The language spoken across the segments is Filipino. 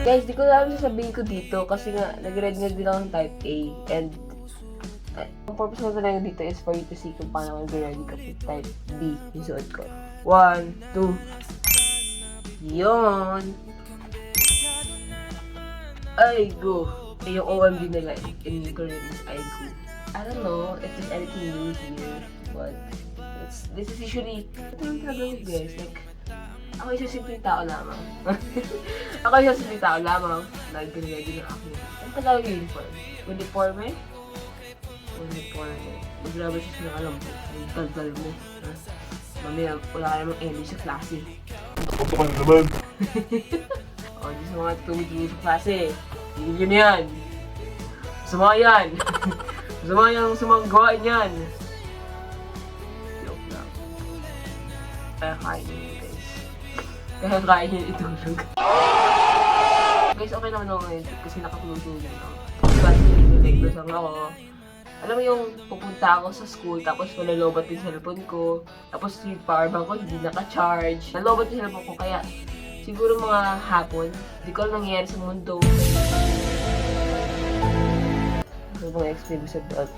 Guys, di ko alam sasabihin ko dito kasi nga, nag-read nga din ako ng type A. And, ang purpose ko talaga dito is for you to see kung paano mag-ready ka with type B yung suot ko. 1, 2. Yun. Ay, go. Eh, yung OMG nila in Korean is I go. I don't know if there's anything new here, but this is usually, ito yung talaga ko guys, like, ako isang simpleng tao lamang. Ako isang simpleng tao lamang. Nag-ready ng aking, ang talaga yung uniform. Uniforme? Uniforme. Mag-rubber shoes na alam mo. Ang daldal mo. Mamaya, wala ka namang enemy sa klase. Punta ka na naman. O, di sa mga tumigil sa klase. Tigil yun yan. Masama yan. Masama yung sumanggawain yan. Joke lang. Kaya kain nyo yun, guys. Kaya kain nyo itulog. Guys, okay naman ako ngayon kasi nakatulog-tulog ako. Kasi nag-neglos lang ako. Alam mo yung pupunta ako sa school tapos malalobat yung cellphone ko. Tapos yung powerbank ko hindi naka-charge. Nalobat yung cellphone ko kaya siguro mga hapon. Hindi ko alam nangyayari sa mundo. Ano bang explain sa dot?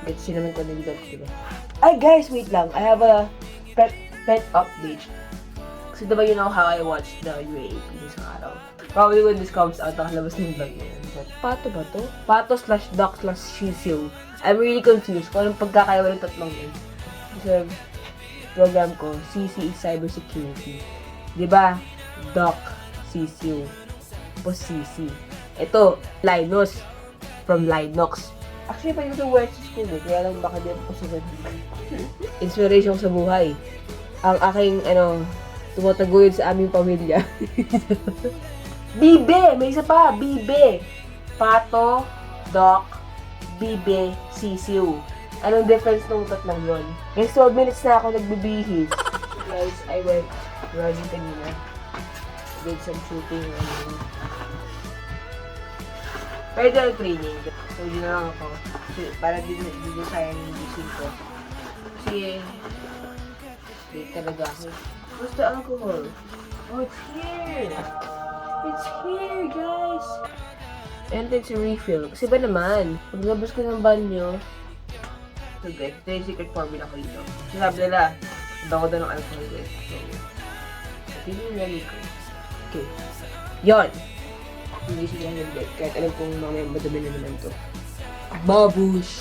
Get sila naman ko ng dot, diba? Ay guys, wait lang. I have a pet update. Kasi diba you know how I watched the UAAP isang araw? Probably when this comes out, nakalabas na yung vlog niya. But, pato ba to? Pato/doc/shih tzu. I'm really confused kung anong pagkakaiba ng tatlong yun. Sa program ko, CC is Cybersecurity. Diba? Doc, shih tzu. Tapos CC. Ito, Linus. From Linux. Actually, pa yung words sa school eh. Kaya lang baka di ako sa inspiration ko sa buhay. Ang aking, tumataguyod sa aming pamilya. Bibe! May isa pa! Bibe! Pato, Doc, Bibe, Sisiu. Anong difference nung tatlong yun? Yung 12 minutes na ako nagbibihis. Guys, I went running kanina. Did some shooting. Pedal training. So, yun na lang ako. Para din sayang yung gising ko. Kasi, wait talaga ako. Where's the alcohol? Oh, it's here! It's here, guys! And it's a refill. Kasi ba naman, paglabas ko ng banyo, ito guys, ito yung secret formula ko dito. Sinabi nila, daw ko daw ng alcohol guys. So, ito yung nilagay ko. Okay. Yon! Hindi sila hindi. Kahit alam kong mamaya madumi na naman to. Babush!